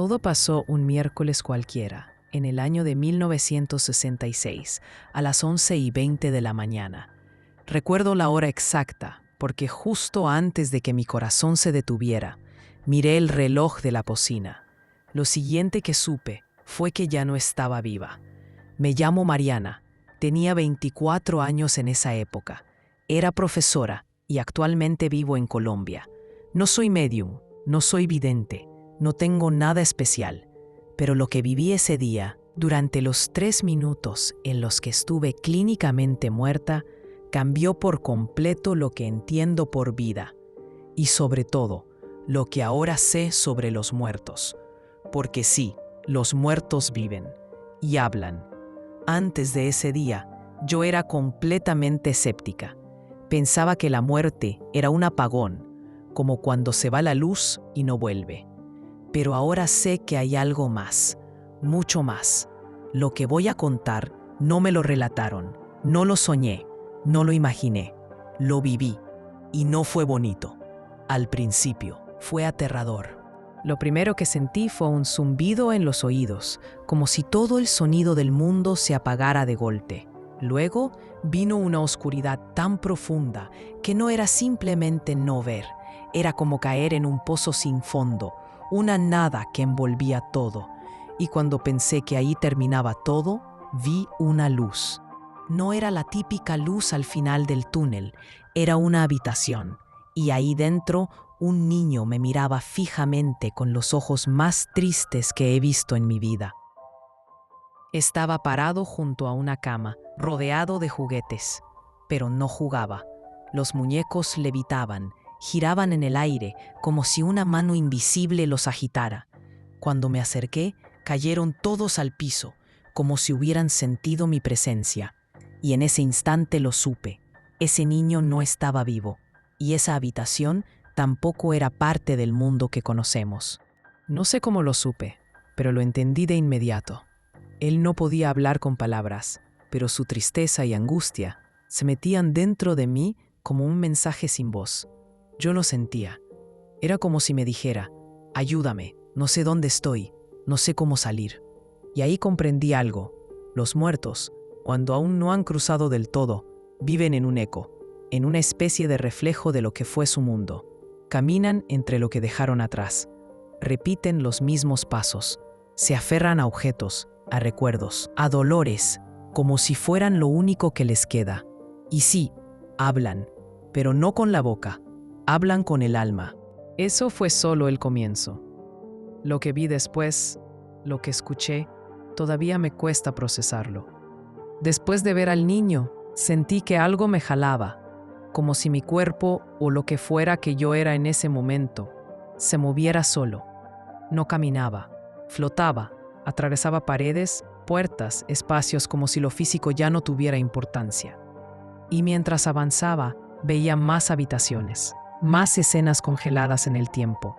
Todo pasó un miércoles cualquiera, en el año de 1966, a las 11:20 de la mañana. Recuerdo la hora exacta, porque justo antes de que mi corazón se detuviera, miré el reloj de la cocina. Lo siguiente que supe fue que ya no estaba viva. Me llamo Mariana, tenía 24 años en esa época, era profesora y actualmente vivo en Colombia. No soy medium, no soy vidente, no tengo nada especial, pero lo que viví ese día, durante los 3 minutos en los que estuve clínicamente muerta, cambió por completo lo que entiendo por vida y sobre todo, lo que ahora sé sobre los muertos. Porque sí, los muertos viven y hablan. Antes de ese día, yo era completamente escéptica. Pensaba que la muerte era un apagón, como cuando se va la luz y no vuelve. Pero ahora sé que hay algo más, mucho más. Lo que voy a contar no me lo relataron, no lo soñé, no lo imaginé, lo viví y no fue bonito. Al principio fue aterrador. Lo primero que sentí fue un zumbido en los oídos, como si todo el sonido del mundo se apagara de golpe. Luego vino una oscuridad tan profunda que no era simplemente no ver, era como caer en un pozo sin fondo, una nada que envolvía todo. Y cuando pensé que ahí terminaba todo, vi una luz. No era la típica luz al final del túnel, era una habitación. Y ahí dentro, un niño me miraba fijamente con los ojos más tristes que he visto en mi vida. Estaba parado junto a una cama, rodeado de juguetes, pero no jugaba. Los muñecos levitaban, giraban en el aire como si una mano invisible los agitara. Cuando me acerqué, cayeron todos al piso, como si hubieran sentido mi presencia. Y en ese instante lo supe. Ese niño no estaba vivo, y esa habitación tampoco era parte del mundo que conocemos. No sé cómo lo supe, pero lo entendí de inmediato. Él no podía hablar con palabras, pero su tristeza y angustia se metían dentro de mí como un mensaje sin voz. Yo lo sentía. Era como si me dijera, ayúdame, no sé dónde estoy, no sé cómo salir. Y ahí comprendí algo. Los muertos, cuando aún no han cruzado del todo, viven en un eco, en una especie de reflejo de lo que fue su mundo. Caminan entre lo que dejaron atrás. Repiten los mismos pasos. Se aferran a objetos, a recuerdos, a dolores, como si fueran lo único que les queda. Y sí, hablan, pero no con la boca, hablan con el alma. Eso fue solo el comienzo. Lo que vi después, lo que escuché, todavía me cuesta procesarlo. Después de ver al niño, sentí que algo me jalaba, como si mi cuerpo o lo que fuera que yo era en ese momento, se moviera solo. No caminaba, flotaba, atravesaba paredes, puertas, espacios como si lo físico ya no tuviera importancia. Y mientras avanzaba, veía más habitaciones, más escenas congeladas en el tiempo.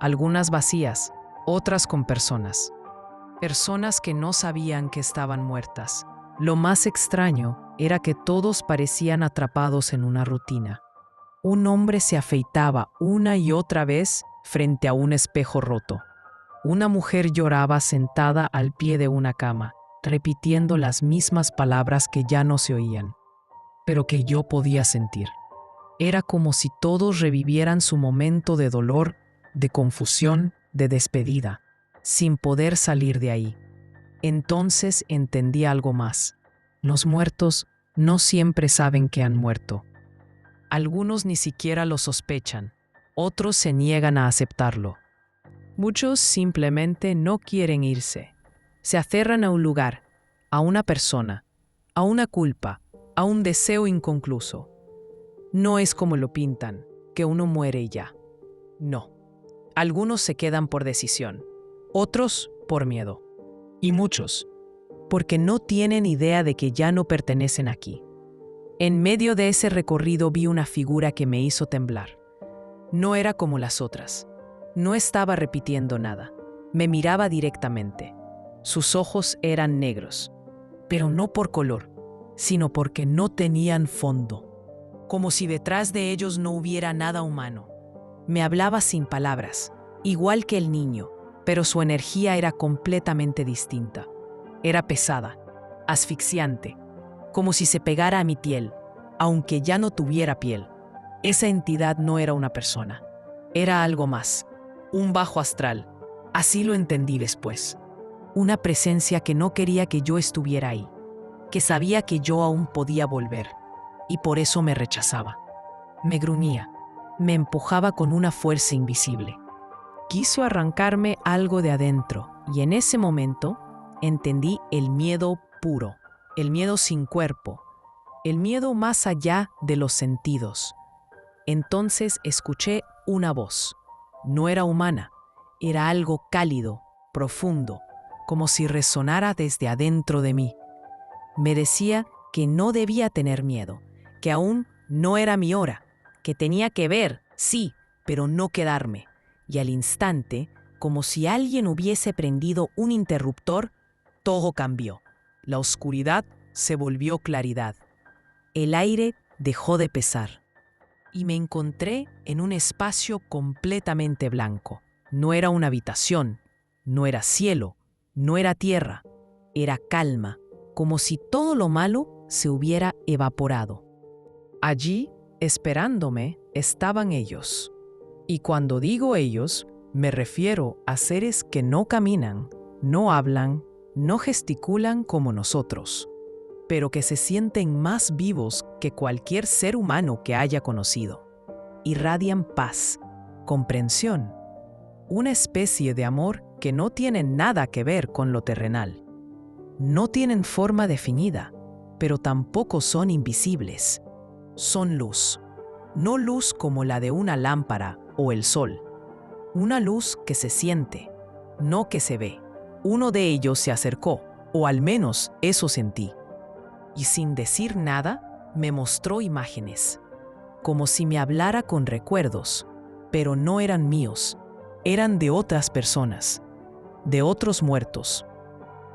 Algunas vacías, otras con personas. Personas que no sabían que estaban muertas. Lo más extraño era que todos parecían atrapados en una rutina. Un hombre se afeitaba una y otra vez frente a un espejo roto. Una mujer lloraba sentada al pie de una cama, repitiendo las mismas palabras que ya no se oían, pero que yo podía sentir. Era como si todos revivieran su momento de dolor, de confusión, de despedida, sin poder salir de ahí. Entonces entendí algo más. Los muertos no siempre saben que han muerto. Algunos ni siquiera lo sospechan, otros se niegan a aceptarlo. Muchos simplemente no quieren irse. Se aferran a un lugar, a una persona, a una culpa, a un deseo inconcluso. No es como lo pintan, que uno muere y ya. No. Algunos se quedan por decisión, otros por miedo. Y muchos, porque no tienen idea de que ya no pertenecen aquí. En medio de ese recorrido vi una figura que me hizo temblar. No era como las otras. No estaba repitiendo nada. Me miraba directamente. Sus ojos eran negros, pero no por color, sino porque no tenían fondo. Como si detrás de ellos no hubiera nada humano. Me hablaba sin palabras, igual que el niño, pero su energía era completamente distinta. Era pesada, asfixiante, como si se pegara a mi piel, aunque ya no tuviera piel. Esa entidad no era una persona, era algo más, un bajo astral. Así lo entendí después. Una presencia que no quería que yo estuviera ahí, que sabía que yo aún podía volver, y por eso me rechazaba. Me gruñía, me empujaba con una fuerza invisible. Quiso arrancarme algo de adentro, y en ese momento entendí el miedo puro, el miedo sin cuerpo, el miedo más allá de los sentidos. Entonces escuché una voz. No era humana, era algo cálido, profundo, como si resonara desde adentro de mí. Me decía que no debía tener miedo, que aún no era mi hora, que tenía que ver, sí, pero no quedarme. Y al instante, como si alguien hubiese prendido un interruptor, todo cambió. La oscuridad se volvió claridad. El aire dejó de pesar. Y me encontré en un espacio completamente blanco. No era una habitación, no era cielo, no era tierra, era calma, como si todo lo malo se hubiera evaporado. Allí, esperándome, estaban ellos. Y cuando digo ellos, me refiero a seres que no caminan, no hablan, no gesticulan como nosotros, pero que se sienten más vivos que cualquier ser humano que haya conocido. Irradian paz, comprensión, una especie de amor que no tiene nada que ver con lo terrenal. No tienen forma definida, pero tampoco son invisibles. Son luz, no luz como la de una lámpara o el sol. Una luz que se siente, no que se ve. Uno de ellos se acercó, o al menos eso sentí. Y sin decir nada, me mostró imágenes, como si me hablara con recuerdos, pero no eran míos, eran de otras personas, de otros muertos.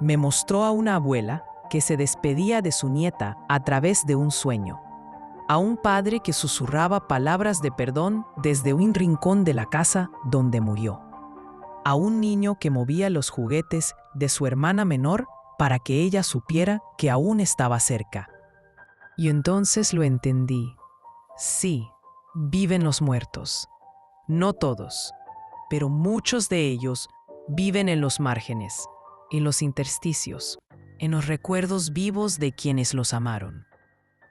Me mostró a una abuela que se despedía de su nieta a través de un sueño, a un padre que susurraba palabras de perdón desde un rincón de la casa donde murió, a un niño que movía los juguetes de su hermana menor para que ella supiera que aún estaba cerca. Y entonces lo entendí. Sí, viven los muertos. No todos, pero muchos de ellos viven en los márgenes, en los intersticios, en los recuerdos vivos de quienes los amaron,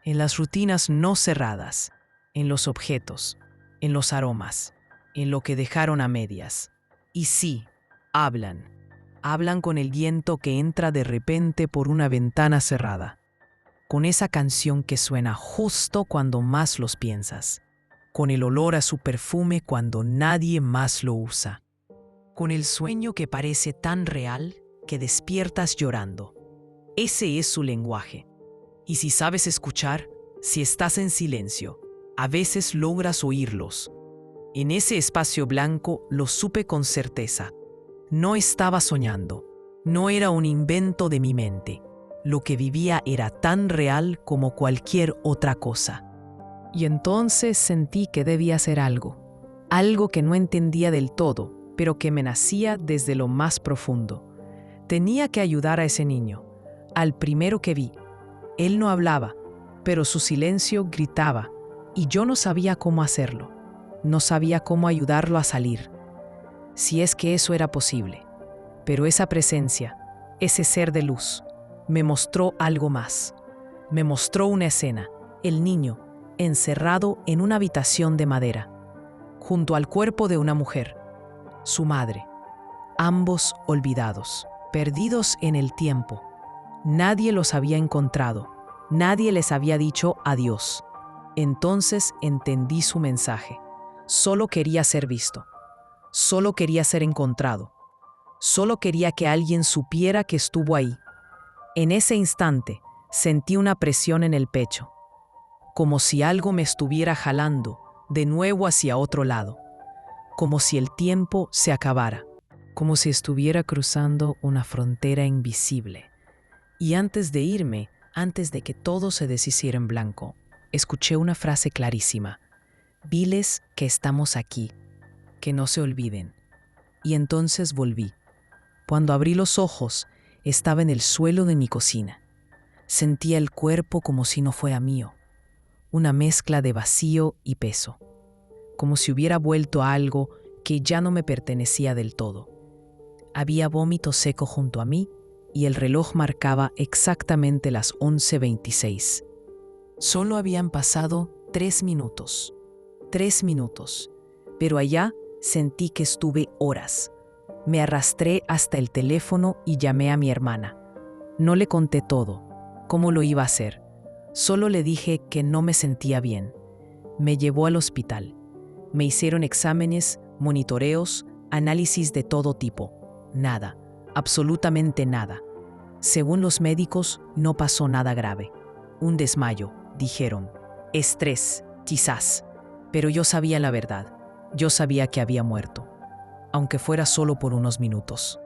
en las rutinas no cerradas, en los objetos, en los aromas, en lo que dejaron a medias. Y sí, hablan. Hablan con el viento que entra de repente por una ventana cerrada, con esa canción que suena justo cuando más los piensas, con el olor a su perfume cuando nadie más lo usa, con el sueño que parece tan real que despiertas llorando. Ese es su lenguaje. Y si sabes escuchar, si estás en silencio, a veces logras oírlos. En ese espacio blanco lo supe con certeza. No estaba soñando, no era un invento de mi mente. Lo que vivía era tan real como cualquier otra cosa. Y entonces sentí que debía hacer algo que no entendía del todo, pero que me nacía desde lo más profundo. Tenía que ayudar a ese niño, al primero que vi. Él no hablaba, pero su silencio gritaba, y yo no sabía cómo hacerlo. No sabía cómo ayudarlo a salir, si es que eso era posible. Pero esa presencia, ese ser de luz, me mostró algo más. Me mostró una escena, el niño, encerrado en una habitación de madera, junto al cuerpo de una mujer, su madre, ambos olvidados, perdidos en el tiempo. Nadie los había encontrado, nadie les había dicho adiós. Entonces entendí su mensaje. Solo quería ser visto, solo quería ser encontrado, solo quería que alguien supiera que estuvo ahí. En ese instante sentí una presión en el pecho, como si algo me estuviera jalando de nuevo hacia otro lado, como si el tiempo se acabara, como si estuviera cruzando una frontera invisible. Y antes de irme, antes de que todo se deshiciera en blanco, escuché una frase clarísima. Diles que estamos aquí, que no se olviden. Y entonces volví. Cuando abrí los ojos, estaba en el suelo de mi cocina. Sentía el cuerpo como si no fuera mío, una mezcla de vacío y peso, como si hubiera vuelto a algo que ya no me pertenecía del todo. Había vómito seco junto a mí y el reloj marcaba exactamente las 11:26. Solo habían pasado 3 minutos. 3 minutos. Pero allá sentí que estuve horas. Me arrastré hasta el teléfono y llamé a mi hermana. No le conté todo. ¿Cómo lo iba a hacer? Solo le dije que no me sentía bien. Me llevó al hospital. Me hicieron exámenes, monitoreos, análisis de todo tipo. Nada, absolutamente nada. Según los médicos, no pasó nada grave. Un desmayo, dijeron. Estrés, quizás. Pero yo sabía la verdad. Yo sabía que había muerto, aunque fuera solo por unos minutos.